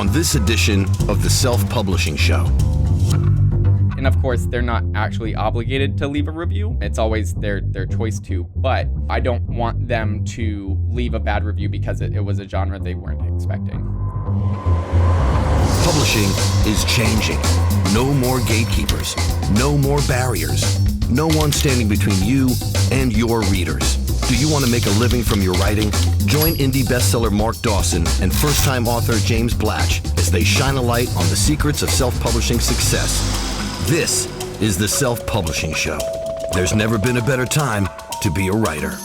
on this edition of the Self-Publishing Show. And of course, they're not actually obligated to leave a review. It's always their choice to, but I don't want them to leave a bad review because it was a genre they weren't expecting. Publishing is changing. No more gatekeepers. No more barriers. No one standing between you and your readers. Do you want to make a living from your writing? Join indie bestseller Mark Dawson and first-time author James Blatch as they shine a light on the secrets of self-publishing success. This is the Self-Publishing Show. There's never been a better time to be a writer.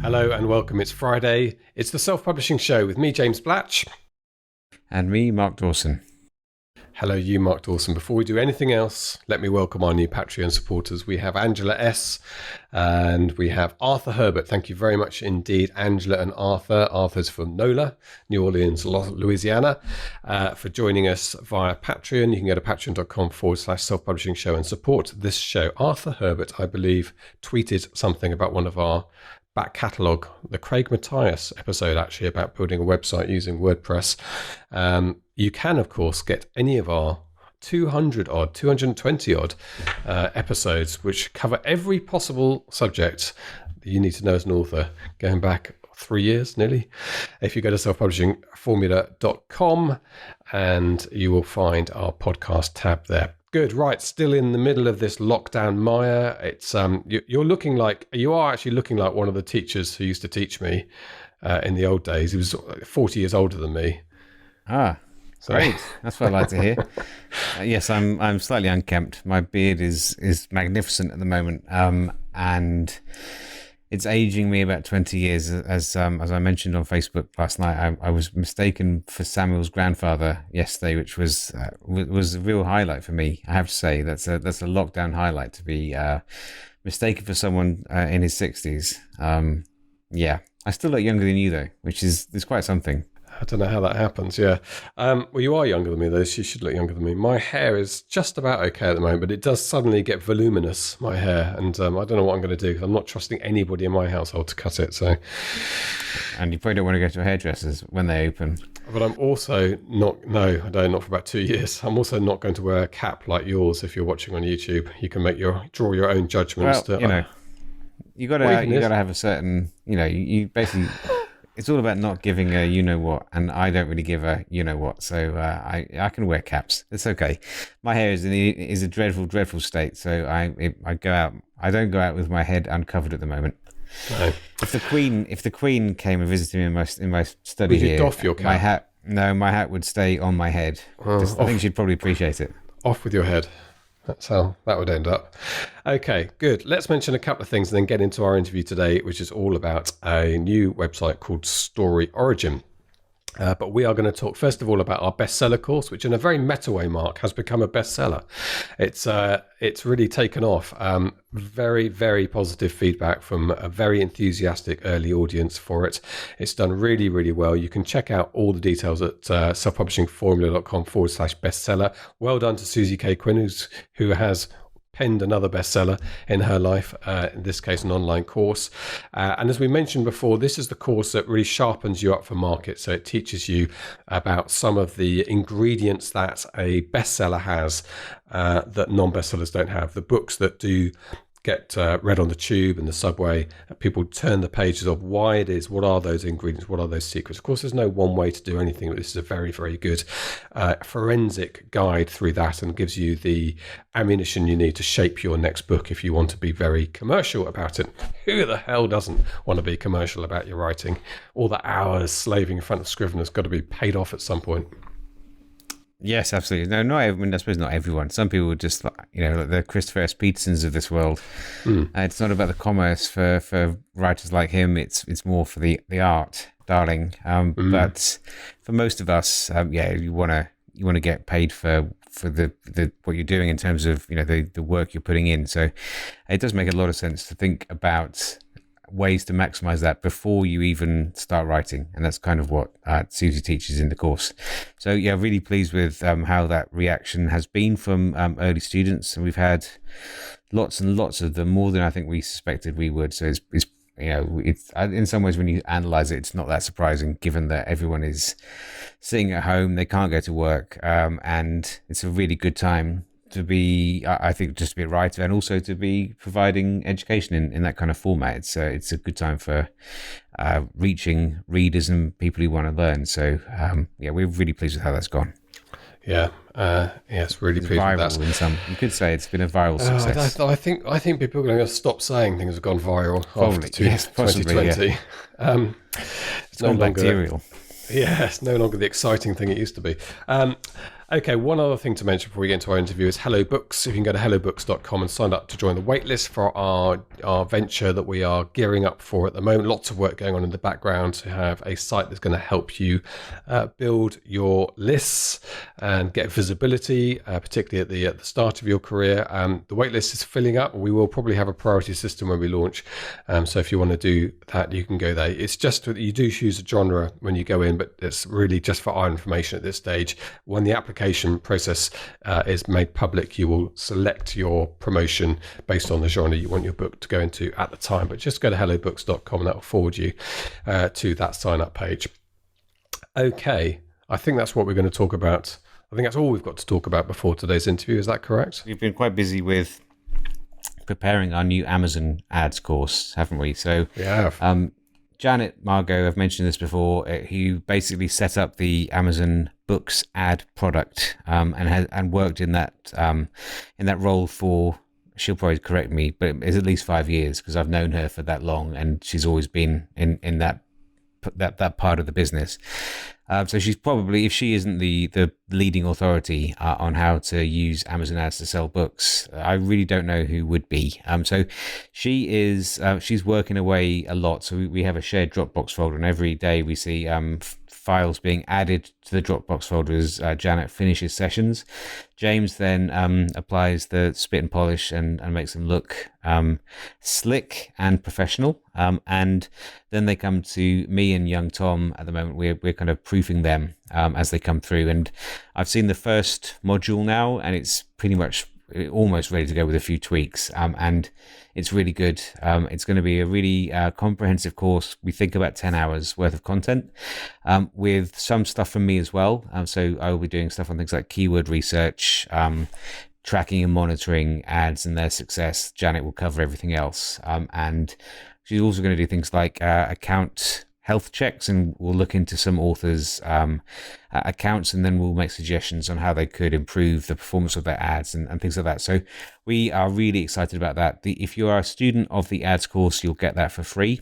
Hello and welcome. It's Friday. It's the Self-Publishing Show with me, James Blatch. And me, Mark Dawson. Hello, you, Mark Dawson. Before we do anything else, let me welcome our new Patreon supporters. We have Angela S. and we have Arthur Herbert. Thank you very much indeed, Angela and Arthur. Arthur's from NOLA, New Orleans, Louisiana, for joining us via Patreon. You can go to patreon.com/self-publishing show and support this show. Arthur Herbert, I believe, tweeted something about one of our back catalogue, the Craig Matthias episode, actually, about building a website using WordPress. You can, of course, get any of our 220 odd episodes, which cover every possible subject that you need to know as an author, going back 3 years nearly. If you go to selfpublishingformula.com, and you will find our podcast tab there. Good. Right. Still in the middle of this lockdown mire. It's you are actually looking like one of the teachers who used to teach me in the old days. He was 40 years older than me. Great. That's what I like to hear. Yes, I'm slightly unkempt. My beard is magnificent at the moment, and it's aging me about 20 years. As I mentioned on Facebook last night, I was mistaken for Samuel's grandfather yesterday, which was a real highlight for me. I have to say that's a lockdown highlight, to be mistaken for someone in his 60s. Yeah, I still look younger than you though, which is quite something. I don't know how that happens, yeah. Well, you are younger than me, though, so you should look younger than me. My hair is just about okay at the moment, but it does suddenly get voluminous, my hair, and I don't know what I'm going to do, because I'm not trusting anybody in my household to cut it. So, and you probably don't want to go to hairdressers when they open. But I'm also not for about 2 years. I'm also not going to wear a cap like yours if you're watching on YouTube. You can draw your own judgments. Well, you got to have a certain, you basically... It's all about not giving a you-know-what, and I don't really give a you-know-what, so I can wear caps. It's okay. My hair is a dreadful, dreadful state, so I go out. I don't go out with my head uncovered at the moment. No. If the Queen came and visited me in my study here, doff your cap? My hat would stay on my head. I think she'd probably appreciate it. Off with your head. That's how that would end up. Okay, good. Let's mention a couple of things and then get into our interview today, which is all about a new website called StoryOrigin. But we are going to talk, first of all, about our bestseller course, which in a very meta way, Mark, has become a bestseller. It's really taken off. Very, very positive feedback from a very enthusiastic early audience for it. It's done really, really well. You can check out all the details at selfpublishingformula.com/bestseller. Well done to Susie K. Quinn, who has penned another bestseller in her life, in this case an online course, and as we mentioned before, this is the course that really sharpens you up for market. So it teaches you about some of the ingredients that a bestseller has that non-bestsellers don't have. The books that do get read on the tube and the subway, people turn the pages of why it is, what are those ingredients, what are those secrets. Of course, there's no one way to do anything, but this is a very, very good forensic guide through that, and gives you the ammunition you need to shape your next book if you want to be very commercial about it. Who the hell doesn't want to be commercial about your writing? All the hours slaving in front of Scrivener's got to be paid off at some point. Yes, absolutely. No, I suppose not everyone. Some people just, like the Christopher S. Petersons of this world. It's not about the commerce for writers like him. It's more for the art, darling. But for most of us, you want to get paid for the what you're doing in terms of the work you're putting in. So it does make a lot of sense to think about ways to maximize that before you even start writing, and that's kind of what Susie teaches in the course. So really pleased with how that reaction has been from early students, and we've had lots and lots of them, more than I think we suspected we would. So it's it's in some ways when you analyze it, it's not that surprising given that everyone is sitting at home, they can't go to work, and it's a really good time to be, I think, just to be a writer and also to be providing education in that kind of format. It's a good time for reaching readers and people who want to learn. So we're really pleased with how that's gone. Yeah, yes, really pleased viral with that. In some, you could say it's been a viral success. I think people are going to stop saying things have gone viral Probably, after yes, possibly, 2020. yeah. It's no longer bacterial. Yeah, it's no longer the exciting thing it used to be. Okay, one other thing to mention before we get into our interview is Hello Books. If you can go to hellobooks.com and sign up to join the waitlist for our venture that we are gearing up for at the moment. Lots of work going on in the background to have a site that's going to help you build your lists and get visibility, particularly at the start of your career. The waitlist is filling up. We will probably have a priority system when we launch. So if you want to do that, you can go there. It's just that you do choose a genre when you go in, but it's really just for our information at this stage. When the application process is made public, you will select your promotion based on the genre you want your book to go into at the time. But just go to hellobooks.com and that will forward you to that sign up page. Okay, I think that's what we're going to talk about. I think that's all we've got to talk about before today's interview. Is that correct? We've been quite busy with preparing our new Amazon ads course, haven't we? So We have. Janet Margot, I've mentioned this before, who basically set up the Amazon Books ad product and worked in that role for, she'll probably correct me, but it's at least 5 years because I've known her for that long, and she's always been in that part of the business. So she's probably, if she isn't the leading authority on how to use Amazon ads to sell books, I really don't know who would be. So she's working away a lot. So we have a shared Dropbox folder, and every day we see files being added to the Dropbox folder as Janet finishes sessions. James then applies the spit and polish and makes them look slick and professional. And then they come to me and young Tom. At the moment, we're kind of proofing them as they come through. And I've seen the first module now, and it's pretty much almost ready to go with a few tweaks. And it's really good. It's going to be a really comprehensive course. We think about 10 hours worth of content with some stuff from me as well. So I will be doing stuff on things like keyword research, tracking and monitoring ads and their success. Janet will cover everything else. And she's also going to do things like account health checks, and we'll look into some authors' accounts, and then we'll make suggestions on how they could improve the performance of their ads and things like that. So we are really excited about that. If you are a student of the ads course, you'll get that for free.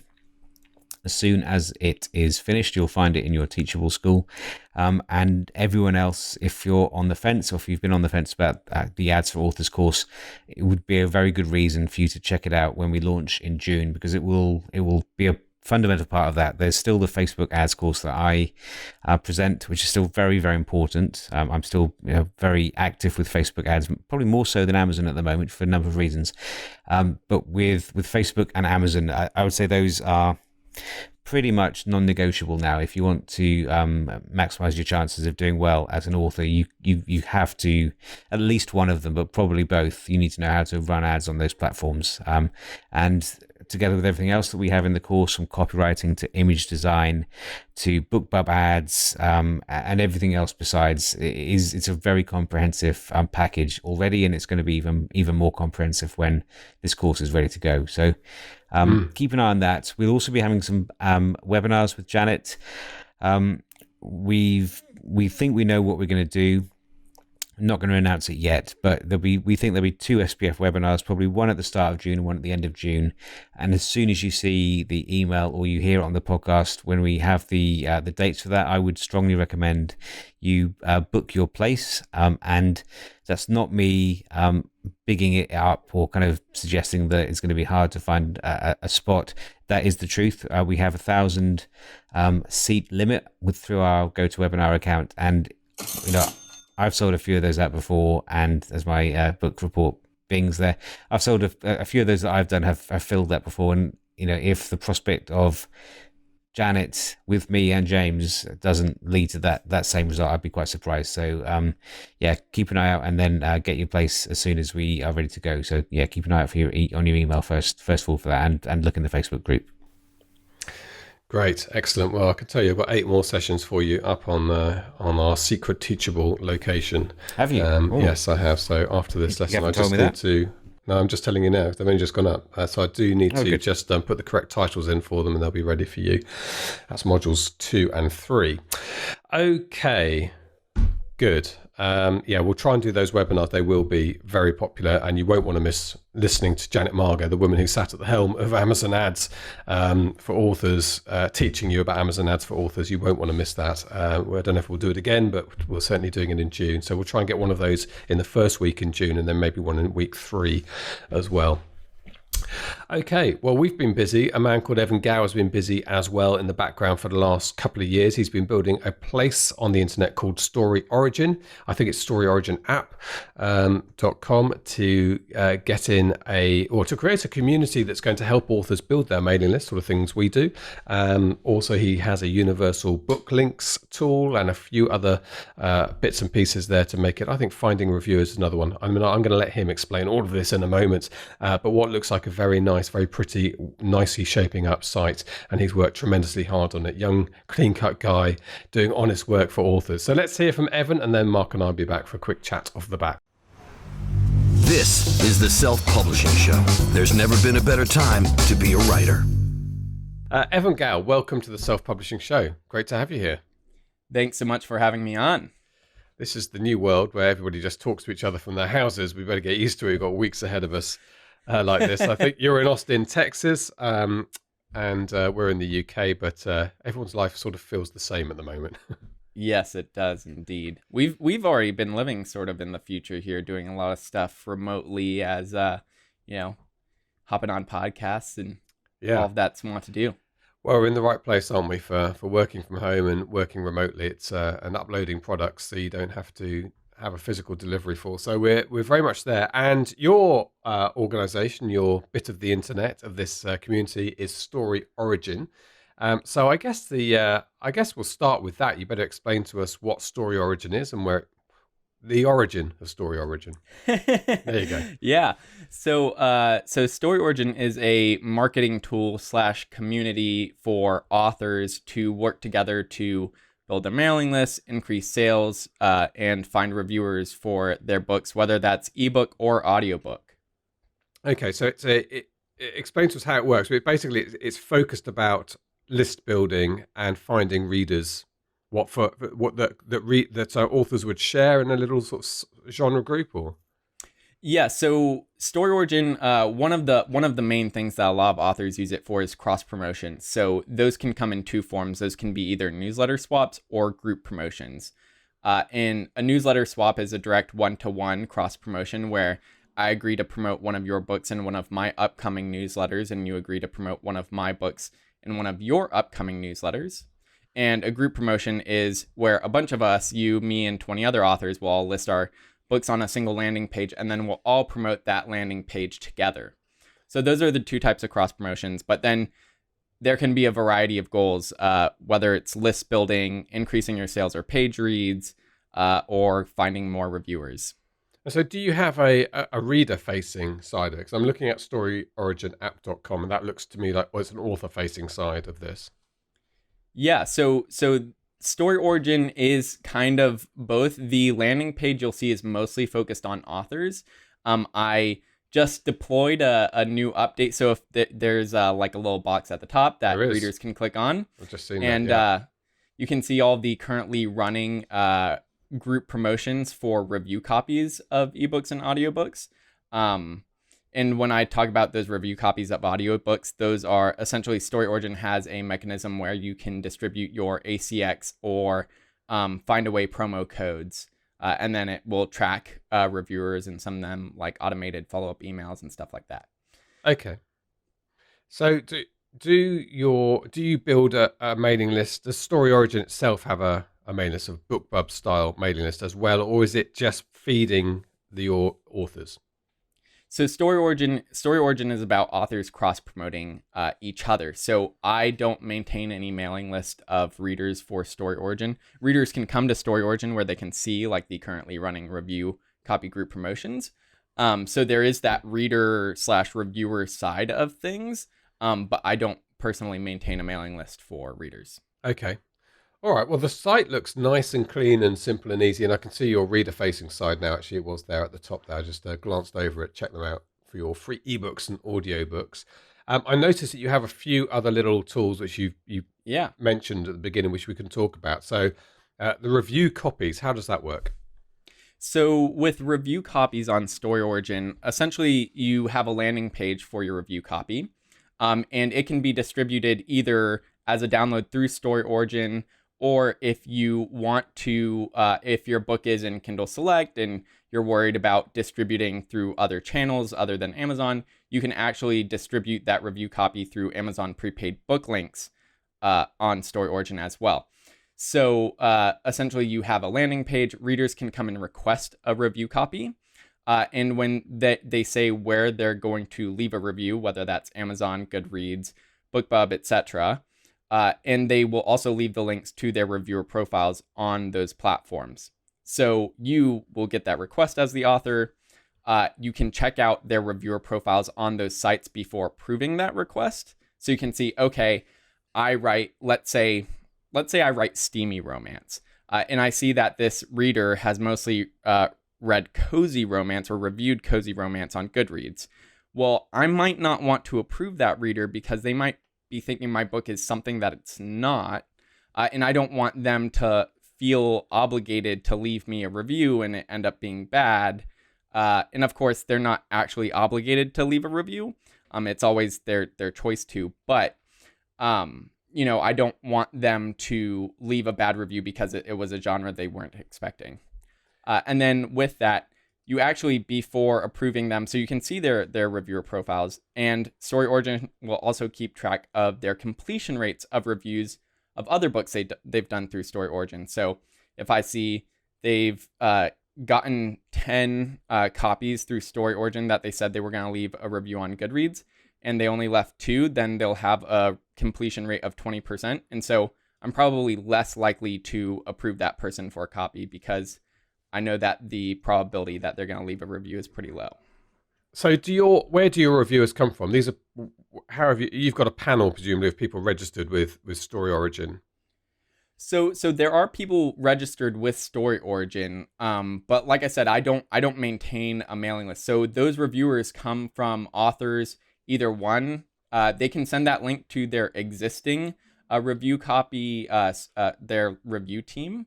As soon as it is finished, you'll find it in your Teachable school. And everyone else, if you're on the fence, or if you've been on the fence about the Ads for Authors course, it would be a very good reason for you to check it out when we launch in June, because it will be a fundamental part of that. There's still the Facebook ads course that I present, which is still very, very important. I'm still very active with Facebook ads, probably more so than Amazon at the moment for a number of reasons. But with Facebook and Amazon, I would say those are pretty much non-negotiable now. If you want to maximize your chances of doing well as an author, you have to, at least one of them, but probably both, you need to know how to run ads on those platforms. And together with everything else that we have in the course, from copywriting to image design to BookBub ads and everything else besides, it's a very comprehensive package already, and it's going to be even more comprehensive when this course is ready to go. So keep an eye on that. We'll also be having some webinars with Janet. We think we know what we're going to do. I'm not going to announce it yet, but we think there'll be 2 SPF webinars, probably one at the start of June and one at the end of June. And as soon as you see the email or you hear it on the podcast when we have the dates for that, I would strongly recommend you book your place. And that's not me bigging it up or kind of suggesting that it's going to be hard to find a spot. That is the truth. We have 1,000 seat limit through our GoToWebinar account, and I've sold a few of those out before, and as my book report bings there, I've sold a few of those that I've done have filled that before. And if the prospect of Janet with me and James doesn't lead to that same result, I'd be quite surprised. So keep an eye out, and then get your place as soon as we are ready to go. So keep an eye out on your email first of all for that, and look in the Facebook group. Great, excellent. Well, I can tell you, I've got 8 more sessions for you up on our secret teachable location. Have you? Yes, I have. So after this You lesson, I haven't told just me need that. to. No, I'm just telling you now. They've only just gone up, so I do need Oh, to good. just put the correct titles in for them, and they'll be ready for you. That's modules 2 and 3. Okay. Good. We'll try and do those webinars. They will be very popular, and you won't want to miss listening to Janet Margo, the woman who sat at the helm of Amazon Ads for authors, teaching you about Amazon Ads for authors. You won't want to miss that. I don't know if we'll do it again, but we're certainly doing it in June. So we'll try and get one of those in the first week in June, and then maybe one in week 3 as well. Okay, well, we've been busy. A man called Evan Gow has been busy as well in the background for the last couple of years. He's been building a place on the internet called StoryOrigin. I think it's StoryOriginApp.com to get in to create a community that's going to help authors build their mailing list, sort of things we do. Also, he has a universal book links tool and a few other bits and pieces there to make it. I think finding reviewers is another one. I'm going to let him explain all of this in a moment, but what looks like a very nice, very pretty, nicely shaping up site, and he's worked tremendously hard on it. Young, clean-cut guy doing honest work for authors. So let's hear from Evan, and then Mark and I'll be back for a quick chat off the back. This is the Self-Publishing Show. There's never been a better time to be a writer. Evan Gow, welcome to the Self-Publishing Show. Great to have you here. Thanks so much for having me on. This is the new world where everybody just talks to each other from their houses. We better get used to it. We've got weeks ahead of us. Like this. I think you're in Austin, Texas, and we're in the UK, but everyone's life sort of feels the same at the moment. Yes, it does indeed. We've already been living sort of in the future here, doing a lot of stuff remotely as hopping on podcasts and all of that's what to do. Well, we're in the right place, aren't we, for working from home and working remotely? It's and uploading products, so you don't have to have a physical delivery for. So we're very much there. And your organization, your bit of the internet of this community is StoryOrigin. So I guess we'll start with that. You better explain to us what StoryOrigin is and where the origin of StoryOrigin. There you go. Yeah. So StoryOrigin is a marketing tool / community for authors to work together to build their mailing lists, increase sales, and find reviewers for their books, whether that's ebook or audiobook. Okay, so it explains to us how it works. But basically, it's focused about list building and finding readers. That authors would share in a little sort of genre group, or. Yeah, so StoryOrigin, one of the main things that a lot of authors use it for is cross promotion. So those can come in 2 forms. Those can be either newsletter swaps or group promotions. And a newsletter swap is a direct one-to-one cross promotion where I agree to promote one of your books in one of my upcoming newsletters, and you agree to promote one of my books in one of your upcoming newsletters. And a group promotion is where a bunch of us, you, me, and 20 other authors, will all list our books on a single landing page, and then we'll all promote that landing page together. So those are the 2 types of cross promotions. But then there can be a variety of goals, whether it's list building, increasing your sales or page reads, or finding more reviewers. So do you have a reader-facing side of it? Because I'm looking at StoryOriginApp.com, and that looks to me like it's an author-facing side of this. Yeah, so StoryOrigin is kind of both. The landing page you'll see is mostly focused on authors. I just deployed a new update. So if there's like a little box at the top that readers can click on. I've just seen that. And you can see all the currently running group promotions for review copies of ebooks and audiobooks. And when I talk about those review copies of audiobooks, those are essentially StoryOrigin has a mechanism where you can distribute your ACX or find away promo codes. And then it will track reviewers and some of them like automated follow-up emails and stuff like that. Okay. So do you build a mailing list? Does StoryOrigin itself have a mailing list of BookBub style mailing list as well, or is it just feeding your authors? So StoryOrigin is about authors cross-promoting each other. So I don't maintain any mailing list of readers for StoryOrigin. Readers can come to StoryOrigin where they can see like the currently running review copy group promotions. So there is that reader / reviewer side of things, but I don't personally maintain a mailing list for readers. Okay. All right. Well, the site looks nice and clean and simple and easy. And I can see your reader-facing side now. Actually, it was there at the top there. I just glanced over it. Check them out for your free ebooks and audiobooks. I noticed that you have a few other little tools which you mentioned at the beginning, which we can talk about. So the review copies, how does that work? So with review copies on StoryOrigin, essentially you have a landing page for your review copy, and it can be distributed either as a download through StoryOrigin, or if you want to, if your book is in Kindle Select and you're worried about distributing through other channels other than Amazon, you can actually distribute that review copy through Amazon prepaid book links on StoryOrigin as well. So essentially you have a landing page, readers can come and request a review copy. And when they say where they're going to leave a review, whether that's Amazon, Goodreads, BookBub, etc., and they will also leave the links to their reviewer profiles on those platforms. So you will get that request as the author. You can check out their reviewer profiles on those sites before approving that request. So you can see, okay, I write, let's say I write steamy romance, and I see that this reader has mostly read cozy romance or reviewed cozy romance on Goodreads. Well, I might not want to approve that reader because they might be thinking my book is something that it's not, and I don't want them to feel obligated to leave me a review and it end up being bad. And of course, they're not actually obligated to leave a review. It's always their choice to, but I don't want them to leave a bad review because it was a genre they weren't expecting. And then with that, you actually, before approving them, so you can see their reviewer profiles, and StoryOrigin will also keep track of their completion rates of reviews of other books they've done through StoryOrigin. So if I see they've gotten 10 copies through StoryOrigin that they said they were going to leave a review on Goodreads, and they only left 2, then they'll have a completion rate of 20%. And so I'm probably less likely to approve that person for a copy because I know that the probability that they're going to leave a review is pretty low. So where do your reviewers come from? You've got a panel presumably of people registered with StoryOrigin. So there are people registered with StoryOrigin, but like I said, I don't maintain a mailing list. So those reviewers come from authors. Either one, they can send that link to their existing review copy, their review team,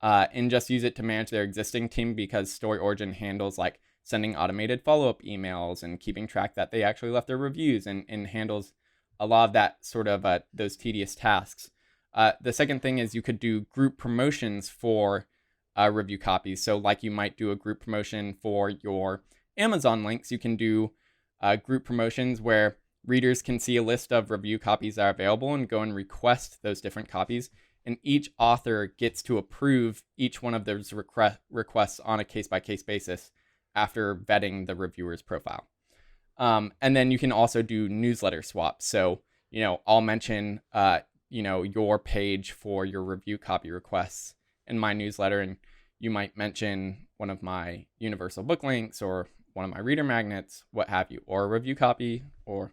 and just use it to manage their existing team, because StoryOrigin handles like sending automated follow-up emails and keeping track that they actually left their reviews, and handles a lot of that sort of those tedious tasks. The second thing is you could do group promotions for review copies. So like you might do a group promotion for your Amazon links, you can do group promotions where readers can see a list of review copies that are available and go and request those different copies. And each author gets to approve each one of those requests on a case-by-case basis after vetting the reviewer's profile. And then you can also do newsletter swaps. So, I'll mention, your page for your review copy requests in my newsletter, and you might mention one of my universal book links or one of my reader magnets, what have you, or a review copy or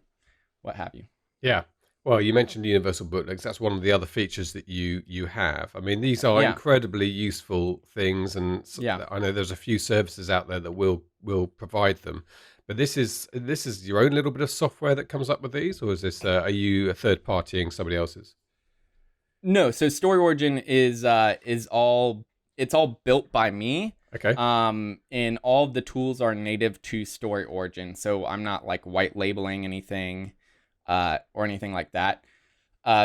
what have you. Yeah. Well, you mentioned universal book links. That's one of the other features that you have. I mean, these are incredibly useful things, and I know there's a few services out there that will provide them. But this is your own little bit of software that comes up with these, or is this are you a third partying somebody else's? No, so StoryOrigin is all built by me. Okay. And all of the tools are native to StoryOrigin, so I'm not like white labeling anything or anything like that.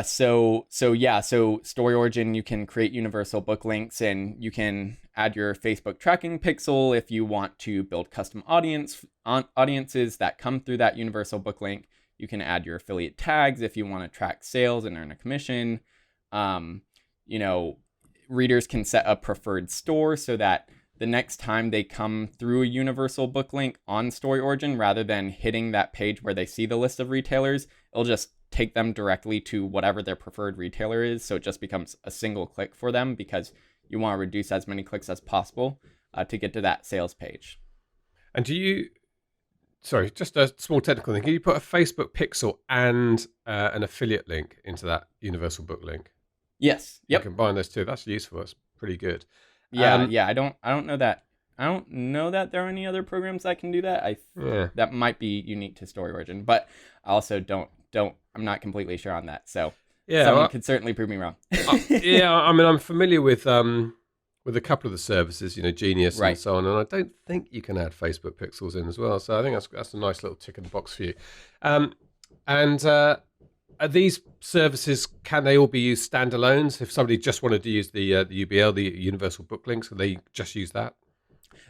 So StoryOrigin, you can create universal book links, and you can add your Facebook tracking pixel if you want to build custom audiences that come through that universal book link. You can add your affiliate tags if you want to track sales and earn a commission. Readers can set a preferred store so that the next time they come through a universal book link on StoryOrigin, rather than hitting that page where they see the list of retailers, it'll just take them directly to whatever their preferred retailer is. So it just becomes a single click for them, because you want to reduce as many clicks as possible to get to that sales page. And do sorry, just a small technical thing. Can you put a Facebook pixel and an affiliate link into that universal book link? Yes. You Yep. combine those two. That's useful. That's pretty good. Yeah. I don't know that. I don't know that there are any other programs that can do that. That might be unique to StoryOrigin, but I also don't. I'm not completely sure on that. So someone could certainly prove me wrong. I mean, I'm familiar with a couple of the services, Genius and so on, and I don't think you can add Facebook pixels in as well. So I think that's a nice little tick in the box for you. Are these services, can they all be used standalones? If somebody just wanted to use the UBL, the Universal Book Links, can they just use that?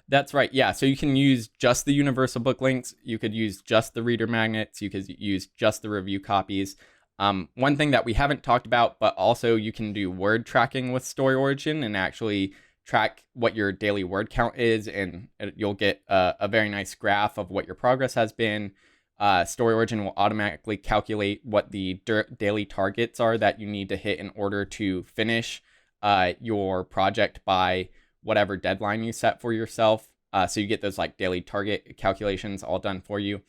That's right. Yeah. So you can use just the universal book links. You could use just the reader magnets. You could use just the review copies. One thing that we haven't talked about, but also you can do word tracking with StoryOrigin and actually track what your daily word count is. And you'll get a very nice graph of what your progress has been. StoryOrigin will automatically calculate what the daily targets are that you need to hit in order to finish your project by whatever deadline you set for yourself. So you get those like daily target calculations all done for you.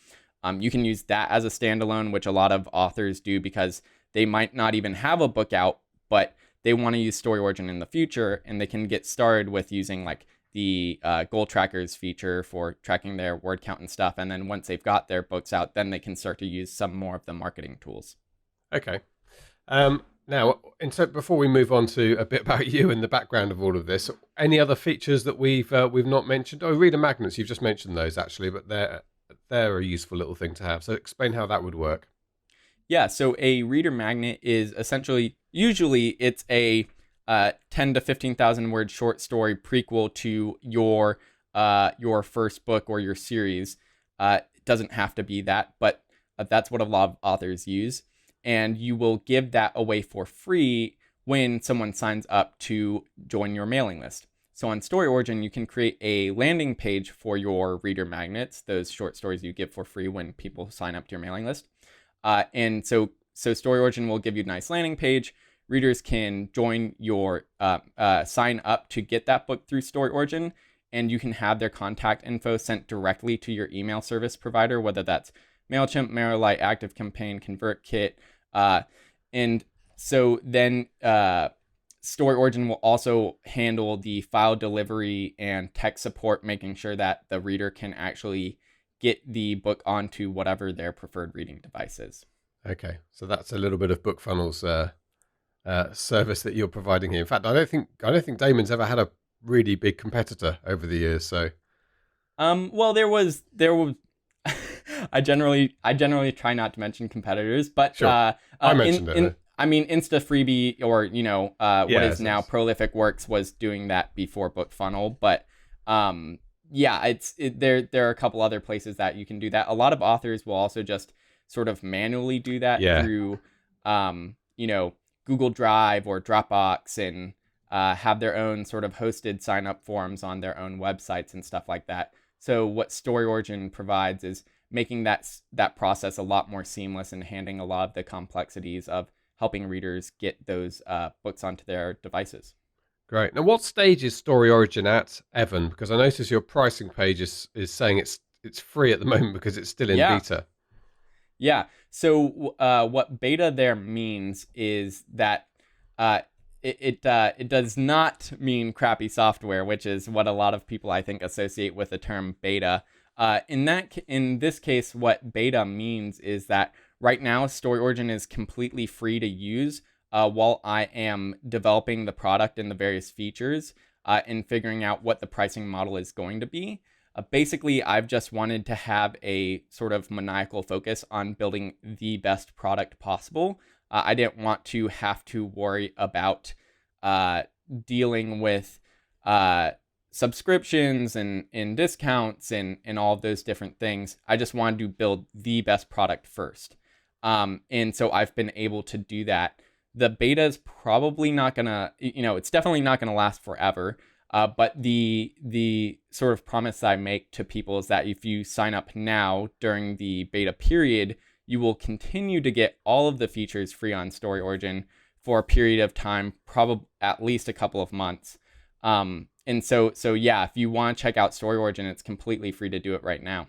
You can use that as a standalone, which a lot of authors do because they might not even have a book out, but they want to use StoryOrigin in the future, and they can get started with using like the goal trackers feature for tracking their word count and stuff. And then once they've got their books out, then they can start to use some more of the marketing tools. Okay. Now, before we move on to a bit about you and the background of all of this, any other features that we've not mentioned? Oh, reader magnets, you've just mentioned those actually, but they're a useful little thing to have. So explain how that would work. Yeah, so a reader magnet is usually it's a 10 to 15,000 word short story prequel to your first book or your series. It doesn't have to be that, but that's what a lot of authors use. And you will give that away for free when someone signs up to join your mailing list. So on StoryOrigin, you can create a landing page for your reader magnets, those short stories you give for free when people sign up to your mailing list. And so StoryOrigin will give you a nice landing page. Readers can join your sign up to get that book through StoryOrigin, and you can have their contact info sent directly to your email service provider, whether that's MailChimp, MailerLite, ActiveCampaign, ConvertKit. And so then StoryOrigin will also handle the file delivery and tech support, making sure that the reader can actually get the book onto whatever their preferred reading device is. Okay, so that's a little bit of BookFunnel's service that you're providing here. In fact, I don't think Damon's ever had a really big competitor over the years. So, well, there was. I generally try not to mention competitors, but sure. I mentioned it. I mean, Insta Freebie or what is now Prolific Works was doing that before BookFunnel, but there are a couple other places that you can do that. A lot of authors will also just sort of manually do that through Google Drive or Dropbox and have their own sort of hosted sign up forms on their own websites and stuff like that. So what StoryOrigin provides is making that process a lot more seamless and handling a lot of the complexities of helping readers get those books onto their devices. Great. Now, what stage is StoryOrigin at, Evan? Because I notice your pricing page is saying it's free at the moment because it's still in beta. Yeah. So what beta there means is that it does not mean crappy software, which is what a lot of people I think associate with the term beta. In this case, what beta means is that right now StoryOrigin is completely free to use while I am developing the product and the various features and figuring out what the pricing model is going to be. Basically, I've just wanted to have a sort of maniacal focus on building the best product possible. I didn't want to have to worry about dealing with subscriptions and discounts and all of those different things. I just wanted to build the best product first. And so I've been able to do that. The beta is probably not gonna, it's definitely not gonna last forever. But the sort of promise I make to people is that if you sign up now during the beta period, you will continue to get all of the features free on StoryOrigin for a period of time, probably at least a couple of months. And so yeah, if you want to check out StoryOrigin, it's completely free to do it right now.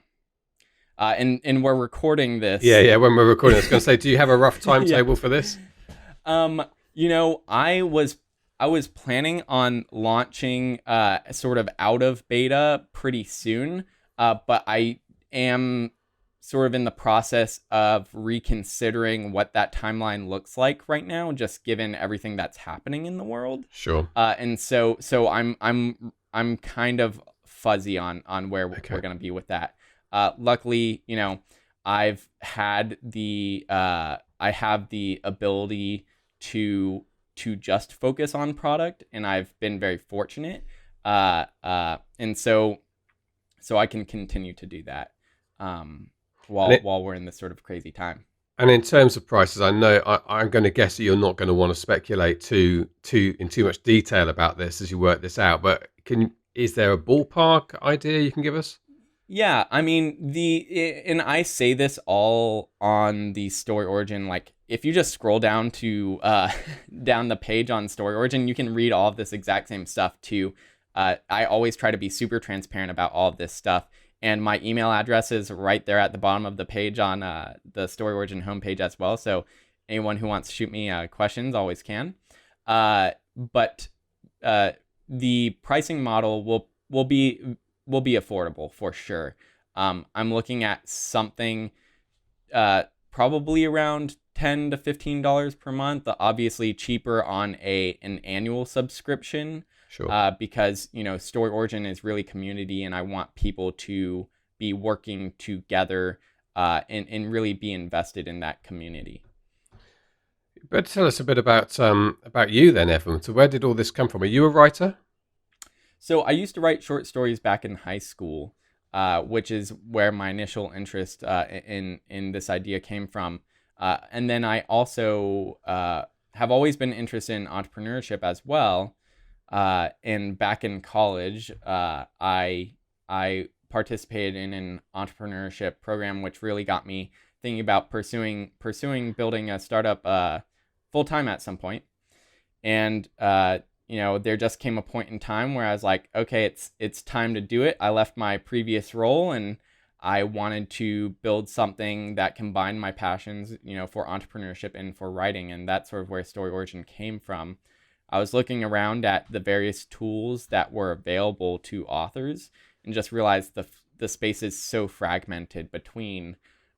And we're recording this. Yeah. When we're recording, I was going to say, do you have a rough timetable for this? I was planning on launching sort of out of beta pretty soon, but I am sort of in the process of reconsidering what that timeline looks like right now, just given everything that's happening in the world. Sure. And so I'm kind of fuzzy on where we're going to be with that. Luckily, I have the ability to just focus on product, and I've been very fortunate. And so I can continue to do that while we're in this sort of crazy time. And in terms of prices, I know I'm going to guess that you're not going to want to speculate in too much detail about this as you work this out. But is there a ballpark idea you can give us? Yeah, I mean and I say this all on the StoryOrigin. Like, if you just scroll down to down the page on StoryOrigin, you can read all of this exact same stuff too. I always try to be super transparent about all of this stuff, and my email address is right there at the bottom of the page on the StoryOrigin homepage as well. So anyone who wants to shoot me questions always can. But the pricing model will be affordable for sure. I'm looking at something probably around $10 to $15 per month. Obviously cheaper on an annual subscription. Sure. Because StoryOrigin is really community, and I want people to be working together and really be invested in that community. But tell us a bit about you then, Evan. So where did all this come from? Are you a writer? So I used to write short stories back in high school, which is where my initial interest in this idea came from. And then I also have always been interested in entrepreneurship as well. And back in college, I participated in an entrepreneurship program, which really got me thinking about pursuing building a startup full time at some point. And there just came a point in time where I was like, okay, it's time to do it. I left my previous role, and I wanted to build something that combined my passions, for entrepreneurship and for writing, and that's sort of where StoryOrigin came from. I was looking around at the various tools that were available to authors and just realized the space is so fragmented between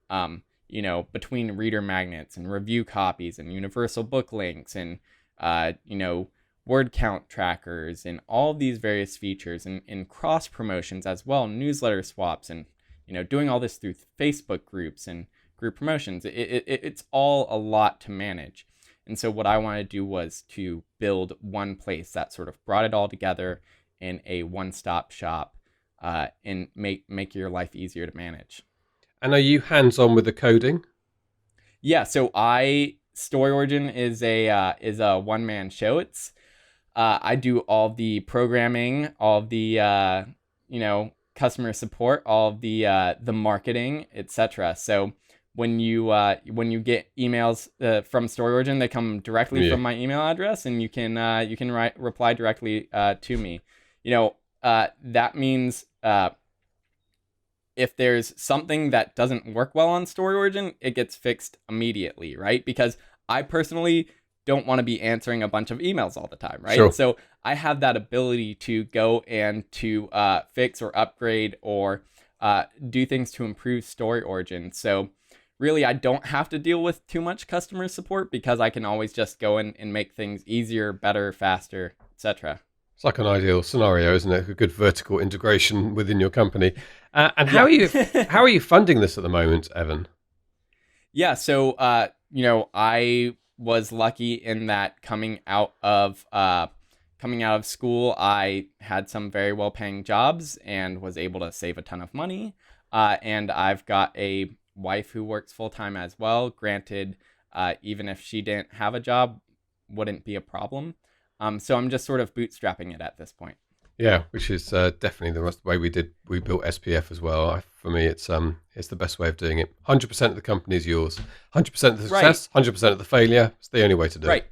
reader magnets and review copies and universal book links and, word count trackers and all these various features and cross promotions as well, newsletter swaps, and, doing all this through Facebook groups and group promotions. It's all a lot to manage. And so what I wanted to do was to build one place that sort of brought it all together in a one-stop shop and make your life easier to manage. And are you hands-on with the coding? Yeah, so StoryOrigin is a one-man show. It's I do all the programming, all the customer support, all of the marketing, etc. So when you get emails from StoryOrigin, they come directly from my email address, and you can reply directly to me. That means if there's something that doesn't work well on StoryOrigin, it gets fixed immediately, right? Because I personally don't want to be answering a bunch of emails all the time, right? Sure. So I have that ability to go and to fix or upgrade or do things to improve StoryOrigin. So really, I don't have to deal with too much customer support because I can always just go in and make things easier, better, faster, etc. It's like an ideal scenario, isn't it? A good vertical integration within your company. And how are you funding this at the moment, Evan? Yeah, so I was lucky in that coming out of school, I had some very well-paying jobs and was able to save a ton of money. And I've got a wife who works full-time as well. Granted, even if she didn't have a job, wouldn't be a problem. So I'm just sort of bootstrapping it at this point. Yeah, which is definitely the way we built SPF as well. For me, it's the best way of doing it. 100% of the company is yours. 100% of the success, 100% of the failure. It's the only way to do it.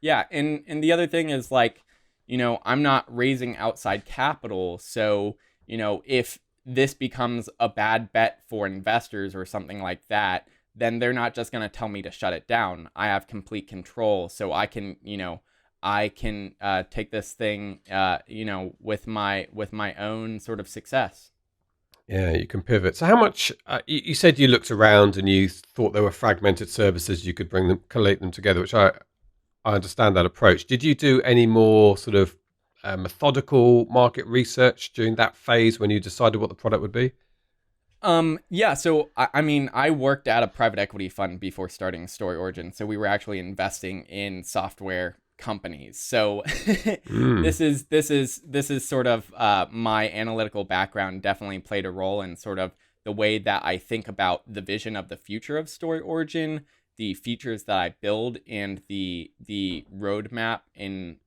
Yeah, and the other thing is, like, I'm not raising outside capital. So, if this becomes a bad bet for investors or something like that, then they're not just going to tell me to shut it down. I have complete control. So I can, take this thing, with my own sort of success. Yeah, you can pivot. So how much, you said you looked around and you thought there were fragmented services, you could collate them together, which I understand that approach. Did you do any more sort of methodical market research during that phase when you decided what the product would be? Yeah, so I worked at a private equity fund before starting StoryOrigin. So we were actually investing in software companies. So this is sort of my analytical background definitely played a role in sort of the way that I think about the vision of the future of StoryOrigin, the features that I build, and the roadmap in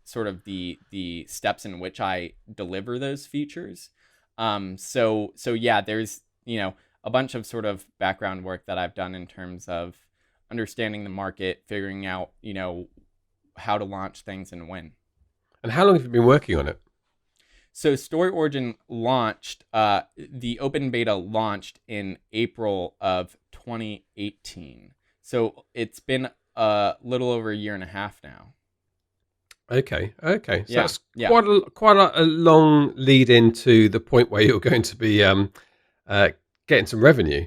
sort of the steps in which I deliver those features. So yeah, there's, a bunch of sort of background work that I've done in terms of understanding the market, figuring out, how to launch things and when. And how long have you been working on it? So StoryOrigin launched, the open beta launched in April of 2018. So it's been a little over a year and a half now. Okay. So Yeah, that's yeah. quite a long lead into the point where you're going to be getting some revenue.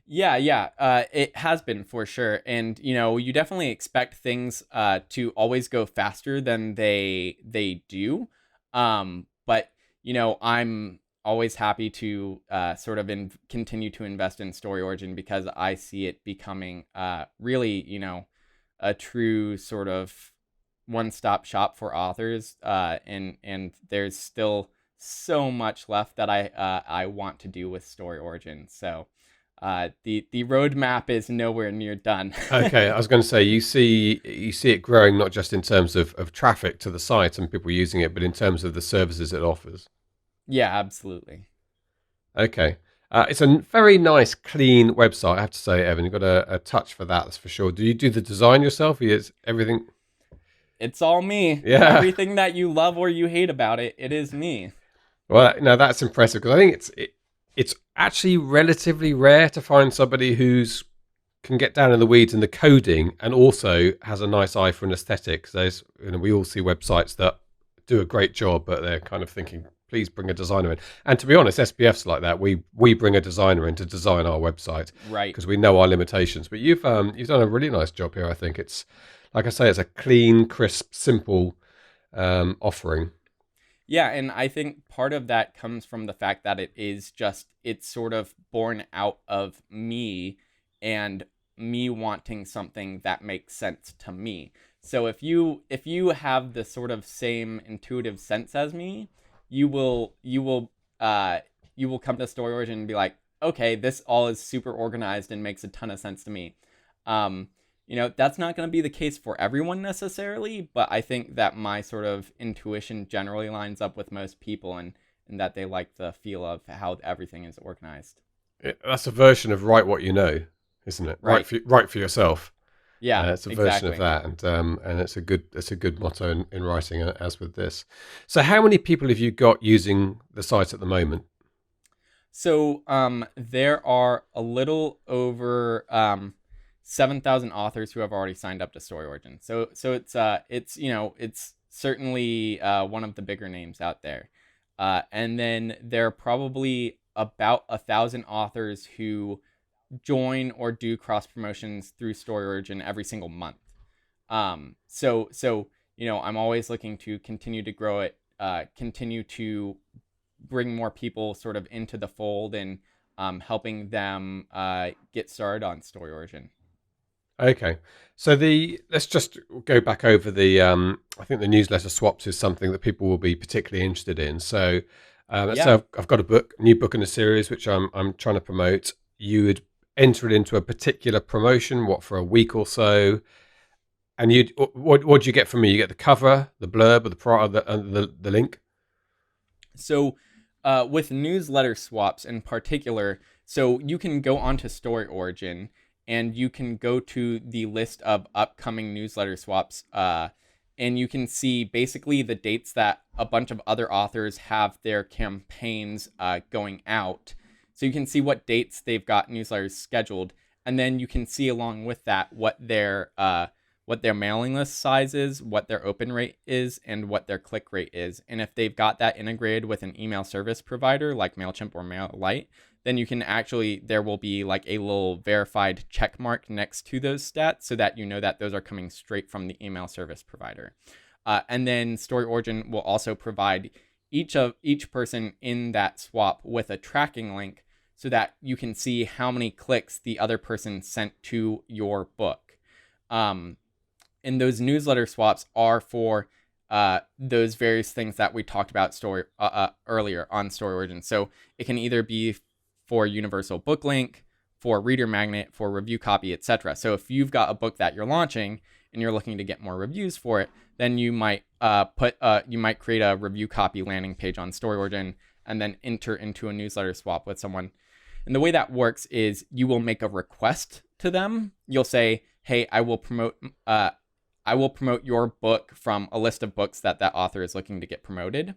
Yeah. It has been for sure. And, you definitely expect things to always go faster than they do. But, I'm always happy to sort of continue to invest in StoryOrigin because I see it becoming really, a true sort of one-stop shop for authors. And there's still so much left that I want to do with StoryOrigin. So the roadmap is nowhere near done. Okay, I was going to say you see it growing not just in terms of traffic to the site and people using it, but in terms of the services it offers. Yeah, absolutely. Okay. It's a very nice, clean website, I have to say, Evan. You've got a touch for that, that's for sure. Do you do the design yourself? Is everything? It's all me. Yeah. Everything that you love or you hate about it, it is me. Well, no, that's impressive because I think it's actually relatively rare to find somebody who's can get down in the weeds in the coding and also has a nice eye for an aesthetic. There's, we all see websites that do a great job, but they're kind of thinking, please bring a designer in. And to be honest, SPF's like that. We bring a designer in to design our website, right? Because we know our limitations. But you've done a really nice job here. I think it's, like I say, it's a clean, crisp, simple offering. Yeah, and I think part of that comes from the fact that it's sort of born out of me and me wanting something that makes sense to me. So if you have the sort of same intuitive sense as me, you will come to StoryOrigin and be like, okay, this all is super organized and makes a ton of sense to me. That's not going to be the case for everyone necessarily, but I think that my sort of intuition generally lines up with most people and that they like the feel of how everything is organized. That's a version of write what you know, isn't it? Right. Write for yourself. Yeah, it's a version of that, and it's a good motto in writing, as with this. So, how many people have you got using the site at the moment? So, there are a little over 7,000 authors who have already signed up to StoryOrigin. So it's certainly one of the bigger names out there. And then there are probably about 1,000 authors who join or do cross promotions through StoryOrigin every single month. So I'm always looking to continue to grow it, continue to bring more people sort of into the fold and helping them get started on StoryOrigin. Okay, so let's just go back over I think the newsletter swaps is something that people will be particularly interested in. So, so I've got a new book in a series which I'm trying to promote. You would enter it into a particular promotion, for a week or so, and what do you get from me? You get the cover, the blurb, or the link. So, with newsletter swaps in particular, so you can go onto StoryOrigin and you can go to the list of upcoming newsletter swaps and you can see basically the dates that a bunch of other authors have their campaigns going out. So you can see what dates they've got newsletters scheduled, and then you can see along with that what their mailing list size is, what their open rate is, and what their click rate is. And if they've got that integrated with an email service provider like MailChimp or MailLite, then you can actually, there will be like a little verified check mark next to those stats so that you know that those are coming straight from the email service provider. And then StoryOrigin will also provide each person in that swap with a tracking link so that you can see how many clicks the other person sent to your book. And those newsletter swaps are for those various things that we talked about earlier on StoryOrigin. So it can either be for universal book link, for reader magnet, for review copy, etc. So if you've got a book that you're launching and you're looking to get more reviews for it, then you might create a review copy landing page on StoryOrigin and then enter into a newsletter swap with someone. And the way that works is you will make a request to them. You'll say, "Hey, I will promote your book from a list of books that author is looking to get promoted."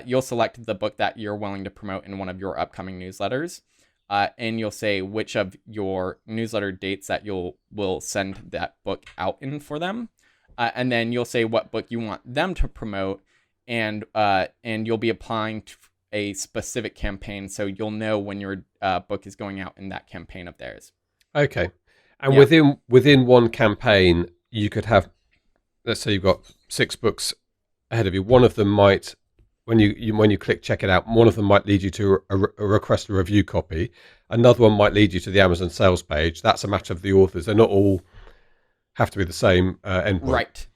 You'll select the book that you're willing to promote in one of your upcoming newsletters, and you'll say which of your newsletter dates that will send that book out in for them, and then you'll say what book you want them to promote, and you'll be applying to a specific campaign, so you'll know when your book is going out in that campaign of theirs. Okay, and within one campaign, you could have, let's say you've got 6 books ahead of you. One of them might, when you click check it out, one of them might lead you to a request a review copy. Another one might lead you to the Amazon sales page. That's a matter of the authors. They're not all have to be the same endpoint. Right.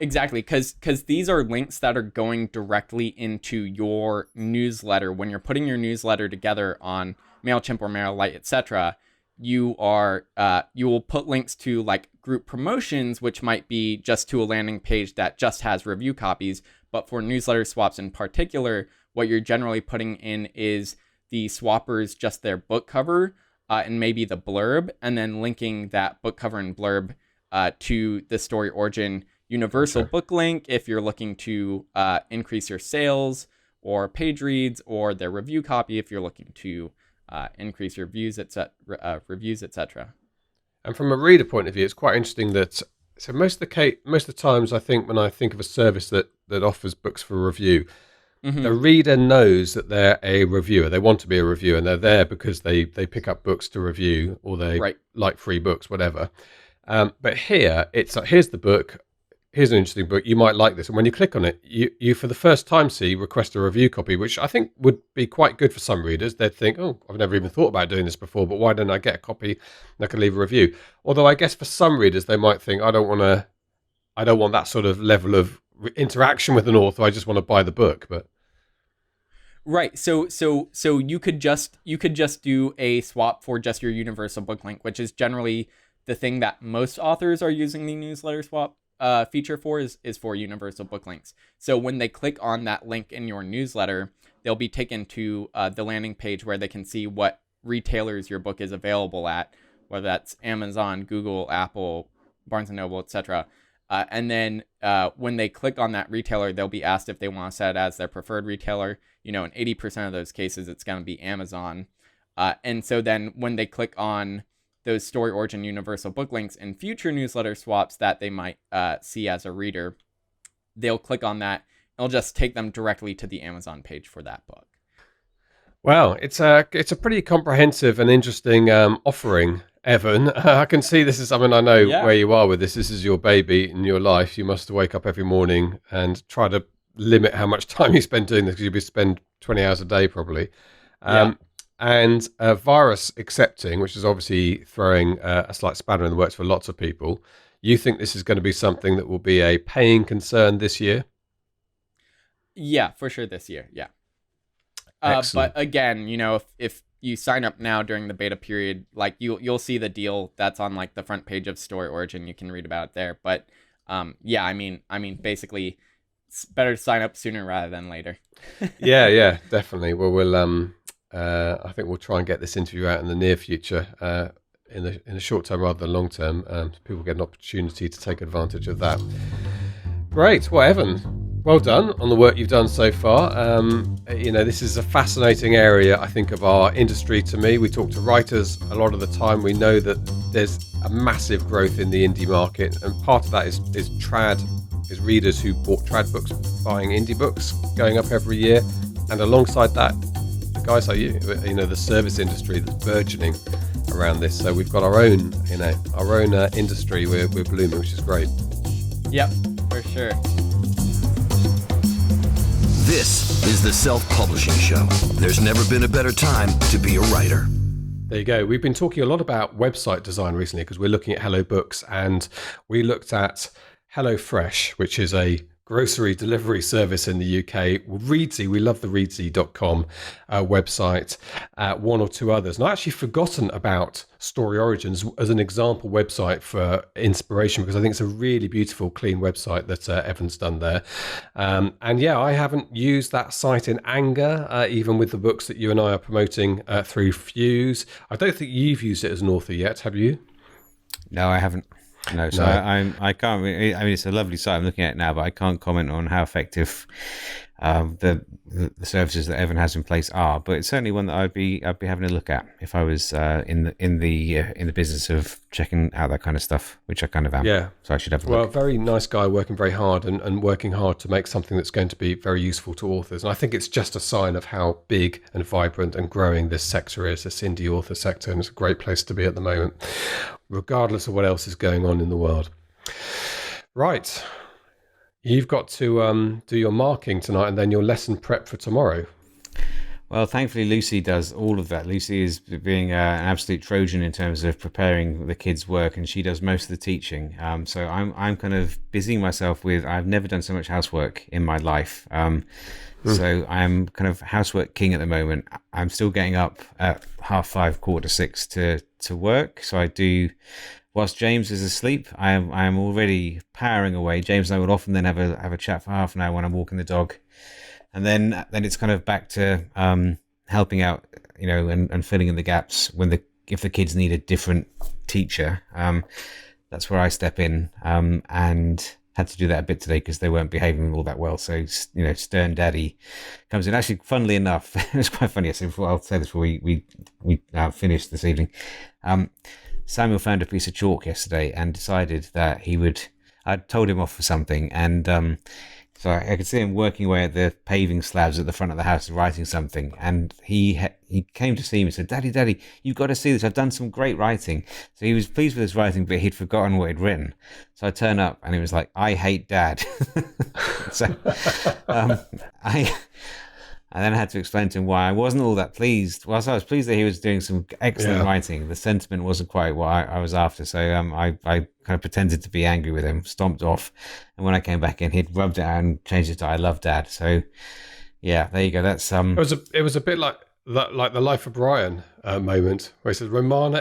Exactly, because these are links that are going directly into your newsletter. When you're putting your newsletter together on MailChimp or MailLite, etc., you will put links to like group promotions, which might be just to a landing page that just has review copies. But for newsletter swaps in particular, what you're generally putting in is the swappers, just their book cover and maybe the blurb, and then linking that book cover and blurb to the StoryOrigin universal book link if you're looking to increase your sales or page reads, or their review copy if you're looking to increase your views, reviews, etc. And from a reader point of view, it's quite interesting that most of the times, I think when I think of a service that offers books for review, the reader knows that they're a reviewer. They want to be a reviewer, and they're there because they pick up books to review, or they like free books, whatever. But here, it's like, here's the book. Here's an interesting book. You might like this. And when you click on it, you for the first time see request a review copy, which I think would be quite good for some readers. They'd think, oh, I've never even thought about doing this before, but why don't I get a copy and I can leave a review? Although I guess for some readers, they might think, I don't want that sort of level of interaction with an author. I just want to buy the book. But right. So you could just do a swap for just your universal book link, which is generally the thing that most authors are using the newsletter swap feature for is for universal book links. So when they click on that link in your newsletter, they'll be taken to the landing page where they can see what retailers your book is available at, whether that's Amazon, Google, Apple, Barnes & Noble, etc. And then when they click on that retailer, they'll be asked if they want to set it as their preferred retailer. In 80% of those cases, it's going to be Amazon. And so then when they click on those StoryOrigin universal book links in future newsletter swaps that they might see as a reader, they'll click on that. It'll just take them directly to the Amazon page for that book. Wow, it's a pretty comprehensive and interesting offering, Evan. I can see this is something I know where you are with this. This is your baby in your life. You must wake up every morning and try to limit how much time you spend doing this, because you'll spend 20 hours a day probably. And virus accepting, which is obviously throwing a slight spanner in the works for lots of people. You think this is going to be something that will be a paying concern this year? Yeah, for sure this year. Yeah. But again, if you sign up now during the beta period, like you'll see the deal that's on like the front page of StoryOrigin. You can read about it there. But I mean, basically, it's better to sign up sooner rather than later. yeah, definitely. Well, I think we'll try and get this interview out in the near future, in the short term rather than long term. So people get an opportunity to take advantage of that. Great. Well, Evan, well done on the work you've done so far. This is a fascinating area, I think, of our industry to me. We talk to writers a lot of the time. We know that there's a massive growth in the indie market, and part of that is trad, is readers who bought trad books buying indie books going up every year. And alongside that, guys like you, the service industry that's burgeoning around this. So we've got our own industry we're blooming, which is great. Yep, for sure. This is the Self-Publishing Show. There's never been a better time to be a writer. There you go. We've been talking a lot about website design recently because we're looking at Hello Books, and we looked at HelloFresh, which is a grocery delivery service in the UK. Readsy, we love the Readsy.com website, one or two others. And I actually forgotten about StoryOrigin as an example website for inspiration, because I think it's a really beautiful, clean website that Evan's done there. I haven't used that site in anger, even with the books that you and I are promoting through Fuse. I don't think you've used it as an author yet, have you? No, I haven't. No, so no. I can't. I mean, it's a lovely site. I'm looking at it now, but I can't comment on how effective the services that Evan has in place are. But it's certainly one that I'd be having a look at if I was in the business of checking out that kind of stuff, which I kind of am. Yeah. So I should have a look. Well, very nice guy, working very hard and working hard to make something that's going to be very useful to authors. And I think it's just a sign of how big and vibrant and growing this sector is, this indie author sector, and it's a great place to be at the moment, regardless of what else is going on in the world. Right. You've got to do your marking tonight and then your lesson prep for tomorrow. Well, thankfully, Lucy does all of that. Lucy is being an absolute Trojan in terms of preparing the kids' work, and she does most of the teaching. So I'm kind of busying myself with, I've never done so much housework in my life. So I'm kind of housework king at the moment. I'm still getting up at 5:30, 5:45 to work. So I do, whilst James is asleep, I am already powering away. James and I would often then have a chat for half an hour when I'm walking the dog. And then it's kind of back to helping out, and filling in the gaps if the kids need a different teacher. That's where I step in, and had to do that a bit today because they weren't behaving all that well. So stern daddy comes in. Actually, funnily enough, it's quite funny. I'll say this before we finish this evening. Samuel found a piece of chalk yesterday and decided that I'd told him off for something, and so I could see him working away at the paving slabs at the front of the house, writing something. And he came to see me and said, Daddy, you've got to see this. I've done some great writing. So he was pleased with his writing, but he'd forgotten what he'd written. So I turn up and he was like, I hate Dad. So I then had to explain to him why I wasn't all that pleased. Whilst I was pleased that he was doing some excellent writing, the sentiment wasn't quite what I was after. So I kind of pretended to be angry with him, stomped off. And when I came back in, he'd rubbed it out and changed it to I love Dad. So yeah, there you go. That's It was a bit like the Life of Brian moment where he says, Romana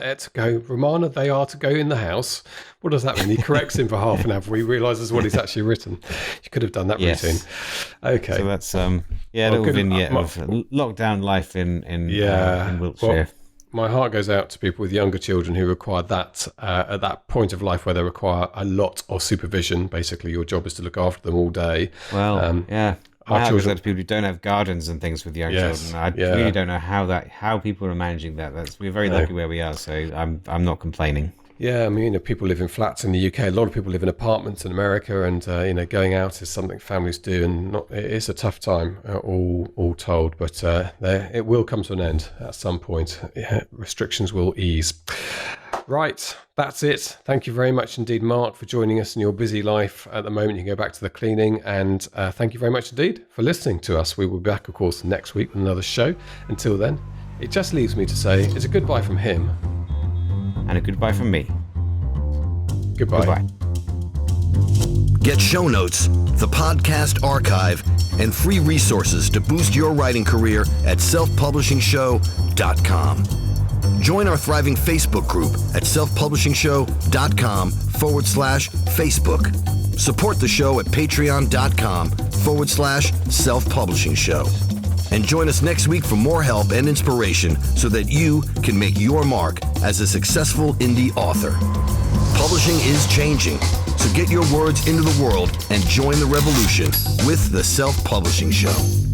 they are to go in the house. What does that mean? He corrects him for half an hour before he realises what he's actually written. You could have done that routine. Okay. So that's a little vignette of lockdown life in Wiltshire. Well, my heart goes out to people with younger children who require that at that point of life where they require a lot of supervision. Basically, your job is to look after them all day. Well, My heart goes out to people who don't have gardens and things with young children. I really don't know how people are managing that. We're very lucky where we are, so I'm not complaining. Yeah, I mean, people live in flats in the UK. A lot of people live in apartments in America, and going out is something families do, and it is a tough time, all told. But it will come to an end at some point. Restrictions will ease. Right, that's it. Thank you very much indeed, Mark, for joining us in your busy life at the moment. You can go back to the cleaning, and thank you very much indeed for listening to us. We will be back, of course, next week with another show. Until then, it just leaves me to say it's a goodbye from him. And a goodbye from me. Goodbye. Get show notes, the podcast archive, and free resources to boost your writing career at selfpublishingshow.com. Join our thriving Facebook group at selfpublishingshow.com/Facebook. Support the show at patreon.com/selfpublishingshow. And join us next week for more help and inspiration so that you can make your mark as a successful indie author. Publishing is changing, so get your words into the world and join the revolution with The Self-Publishing Show.